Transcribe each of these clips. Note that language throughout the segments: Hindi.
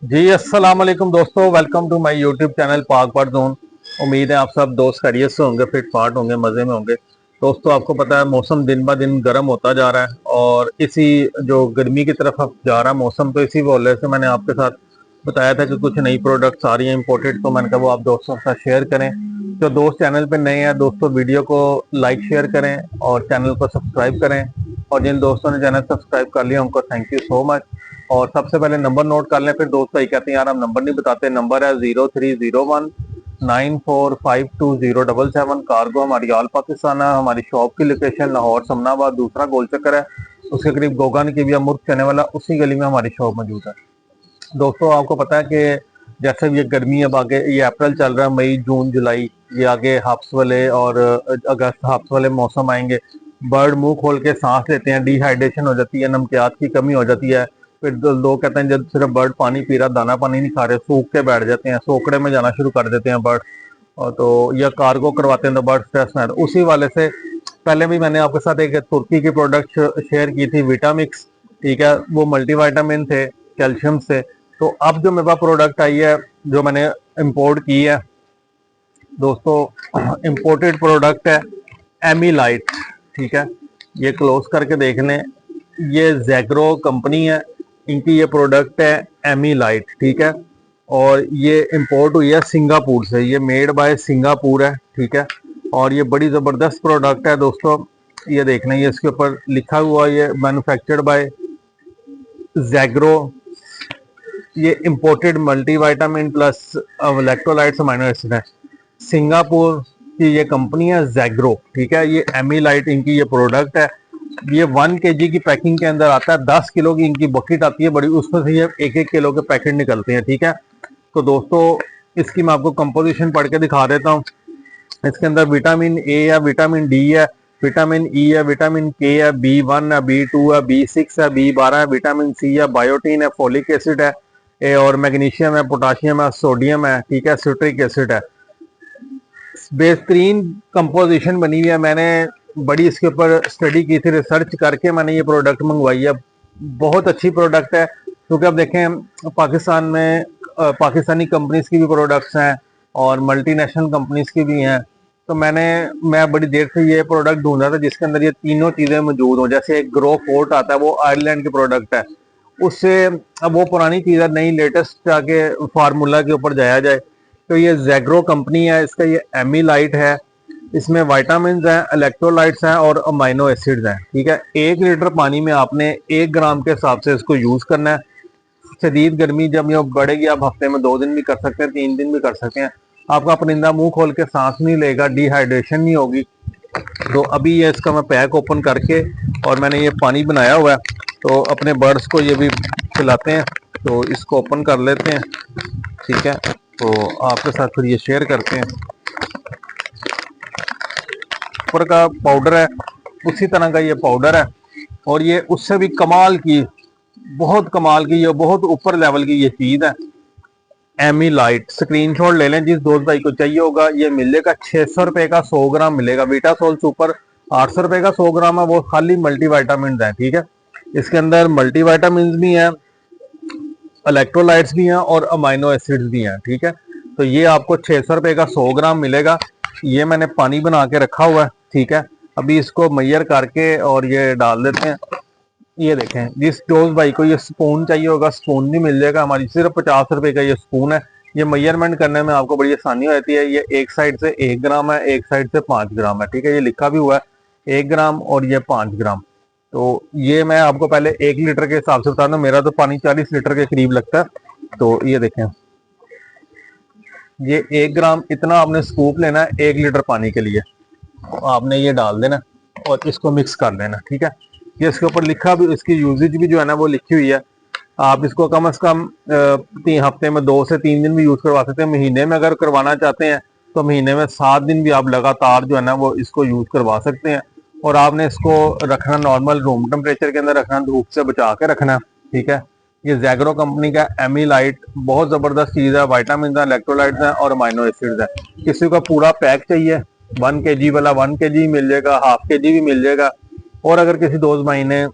जी अस्सलाम वालेकुम दोस्तों, welcome to my YouTube channel Pak Par zone. उम्मीद है आप सब दोस्त खैरियत से होंगे, फिट फाट होंगे, मज़े में होंगे। दोस्तों आपको पता है मौसम दिन ब दिन गर्म होता जा रहा है और इसी जो गर्मी की तरफ अब जा रहा है मौसम, तो इसी वजह से मैंने आपके साथ बताया था कि कुछ नई प्रोडक्ट्स आ रही हैं इम्पोर्टेड, तो मैंने कहा वो आप दोस्तों के साथ शेयर करें। जो दोस्त चैनल पे नए हैं दोस्तों, वीडियो को लाइक शेयर करें और चैनल को सब्सक्राइब करें। और जिन दोस्तों ने चैनल सब्सक्राइब कर लिया उनको थैंक यू सो मच। और सबसे पहले नंबर नोट कर लें, फिर दोस्त भाई कहते हैं यार हम नंबर नहीं बताते। नंबर है 030194520777। कार्गो हमारी ऑल पाकिस्तान है। हमारी शॉप की लोकेशन लाहौर समनाबाद दूसरा गोल चक्कर है, उसके करीब गोगान की भी मुर्ग चने वाला उसी गली में हमारी शॉप मौजूद है। दोस्तों आपको पता है कि जैसे ये गर्मी अब आगे, ये अप्रैल चल रहा है, मई जून जुलाई, ये आगे हाप्स वाले और अगस्त हाप्स वाले मौसम आएंगे। बर्ड मुंह खोल के सांस लेते हैं, डिहाइड्रेशन हो जाती है, नमकियात की कमी हो जाती है। फिर लोग कहते हैं जब सिर्फ बर्ड पानी पी रहा, दाना पानी नहीं खा रहे, सूख के बैठ जाते हैं, सोकड़े में जाना शुरू कर देते हैं बर्ड। और तो या कार्गो करवाते हैं तो बर्ड स्ट्रेस में है। तो उसी वाले से पहले भी मैंने आपके साथ एक तुर्की की प्रोडक्ट शेयर की थी, विटामिक्स। ठीक है, वो मल्टीविटामिन थे, कैल्शियम से। तो अब जो मेरे पास प्रोडक्ट आई है, जो मैंने इंपोर्ट की है दोस्तों, इंपोर्टेड प्रोडक्ट है एमीलाइट। ठीक है, ये क्लोज करके देख लें, ये जैग्रो कंपनी है, इनकी ये प्रोडक्ट है एमीलाइट। ठीक है, और ये इंपोर्ट हुई है सिंगापुर से, ये मेड बाय सिंगापुर है। ठीक है, और ये बड़ी ज़बरदस्त प्रोडक्ट है दोस्तों। ये देख लें, ये इसके ऊपर लिखा हुआ, ये मैन्युफैक्चर्ड बाय जैग्रो। ये imported multivitamin plus electrolytes amino acid है। सिंगापुर की ये कंपनी है जैग्रो। ठीक है, ये एमीलाइट इनकी ये प्रोडक्ट है। ये 1 kg की पैकिंग के अंदर आता है, 10 किलो की इनकी बकेट आती है बड़ी, उसमें से ये 1-1 किलो के पैकेट निकलते हैं। ठीक है, तो दोस्तों इसकी मैं आपको कंपोजिशन पढ़ के दिखा देता हूँ। इसके अंदर विटामिन ए है, विटामिन डी है, विटामिन ई है, विटामिन के है, B1 है, B2 है, B6 है, B12 है, विटामिन सी है, बायोटीन है, फोलिक एसिड है, और मैग्नीशियम है, पोटाशियम है, सोडियम है। ठीक है, सिट्रिक एसिड है। बेहतरीन कंपोजिशन बनी हुई है। मैंने बड़ी इसके ऊपर स्टडी की थी, रिसर्च करके मैंने ये प्रोडक्ट मंगवाई है। बहुत अच्छी प्रोडक्ट है, क्योंकि अब देखें पाकिस्तान में पाकिस्तानी कंपनीज की भी प्रोडक्ट्स हैं और मल्टीनेशनल कंपनीज की भी हैं। तो मैं बड़ी देर से ये प्रोडक्ट ढूंढ रहा था जिसके अंदर ये तीनों चीज़ें मौजूद हों। जैसे एक ग्रो फोर्ट आता है, वो आयरलैंड की प्रोडक्ट है, उससे अब वो पुरानी चीज़ है, नई लेटेस्ट जाके फार्मूला के ऊपर जाया जाए। तो ये जैग्रो कंपनी है, इसका ये एमीलाइट है। इसमें विटामिन हैं, इलेक्ट्रोलाइट्स हैं और अमीनो एसिड्स हैं। ठीक है, 1 लीटर पानी में आपने 1 ग्राम के हिसाब से इसको यूज करना है। शदीद गर्मी जब ये बढ़ेगी, आप हफ्ते में 2 दिन भी कर सकते हैं, 3 दिन भी कर सकते हैं। आपका परिंदा मुंह खोल के सांस नहीं लेगा, डिहाइड्रेशन नहीं होगी। तो अभी ये इसका मैं पैक ओपन करके और मैंने ये पानी बनाया हुआ है, तो अपने बर्ड्स को ये भी खिलाते हैं। तो इसको ओपन कर लेते हैं। ठीक है, तो आपके साथ फिर ये शेयर करते हैं। ऊपर का पाउडर है, उसी तरह का ये पाउडर है, और ये उससे भी कमाल की, बहुत कमाल की, ये बहुत ऊपर लेवल की ये चीज है एमीलाइट। स्क्रीनशॉट ले लें, जिस दोस्त भाई को चाहिए होगा। ये मिलेगा 600 रुपए का 100 ग्राम मिलेगा। विटासोल सुपर 800 रुपए का 100 ग्राम है, वो खाली मल्टीविटामिन है। ठीक है, इसके अंदर मल्टीविटामिन भी हैं, इलेक्ट्रोलाइट्स भी हैं और अमीनो एसिड्स भी हैं। ठीक है, तो ये आपको 600 रुपए का 100 ग्राम मिलेगा। ये मैंने पानी बना के रखा हुआ है। ठीक है, अभी इसको मैयर करके और ये डाल देते हैं। ये देखें, जिस दोस्त भाई को ये स्पून चाहिए होगा, स्पून भी मिल जाएगा। हमारी सिर्फ 50 रुपए का ये स्पून है। ये मेजरमेंट करने में आपको बड़ी आसानी हो जाती है। ये एक साइड से 1 ग्राम है, एक साइड से 5 ग्राम है। ठीक है, ये लिखा भी हुआ है 1 ग्राम और ये 5 ग्राम। तो ये मैं आपको पहले 1 लीटर के हिसाब से बता दूं, मेरा तो पानी 40 लीटर के करीब लगता है। तो ये देखें, ये 1 ग्राम, इतना आपने स्कूप लेना है 1 लीटर पानी के लिए। तो आपने ये डाल देना और इसको मिक्स कर लेना। ठीक है, ये इसके ऊपर लिखा भी, इसकी यूजेज भी जो है ना वो लिखी हुई है। आप इसको कम से कम 3 हफ्ते में 2 से 3 दिन भी यूज करवा सकते हैं। महीने में अगर करवाना चाहते हैं तो महीने में 7 दिन भी आप लगातार जो है ना वो इसको यूज करवा सकते हैं। और आपने इसको रखना नॉर्मल रूम टेम्परेचर के अंदर रखना, धूप से बचा के रखना। ठीक है, ये जैग्रो कंपनी का एमीलाइट बहुत जबरदस्त चीज है। विटामिन है, इलेक्ट्रोलाइट्स हैं और अमीनो एसिड्स है। किसी को पूरा पैक चाहिए 1 kg वाला 1 kg मिल जाएगा, हाफ kg भी मिल जाएगा। और अगर किसी दोस्त भाई ने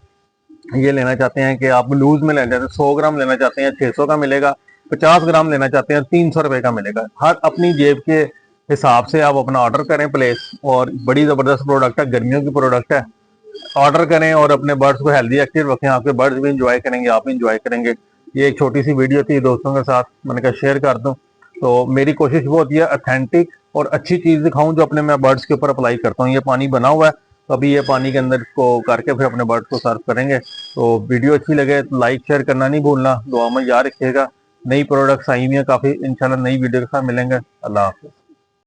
ये लेना चाहते हैं कि आप लूज में लेना चाहते हैं, 100 ग्राम लेना चाहते हैं, 600 का मिलेगा। 50 ग्राम लेना चाहते हैं 300 रुपए का मिलेगा। हर अपनी जेब के हिसाब से आप अपना ऑर्डर करें प्लेस, और बड़ी जबरदस्त प्रोडक्ट है, गर्मियों की प्रोडक्ट है। ऑर्डर करें और अपने बर्ड्स को हेल्दी एक्टिव रखें, आपके बर्ड्स भी इंजॉय करेंगे, आप भी इंजॉय करेंगे। ये एक छोटी सी वीडियो थी दोस्तों के साथ, मैंने कहा शेयर कर दूं। तो मेरी कोशिश वो होती है ऑथेंटिक और अच्छी चीज दिखाऊं जो अपने मैं बर्ड्स के ऊपर अप्लाई करता हूँ। ये पानी बना हुआ है, तो अभी ये पानी के अंदर इसको करके फिर अपने बर्ड्स को सर्व करेंगे। तो वीडियो अच्छी लगे तो लाइक शेयर करना नहीं भूलना, दुआ में याद रखिएगा। नई प्रोडक्ट्स आई हुई हैं काफी, इंशाल्लाह नई वीडियो के साथ मिलेंगे। अल्लाह हाफिज़।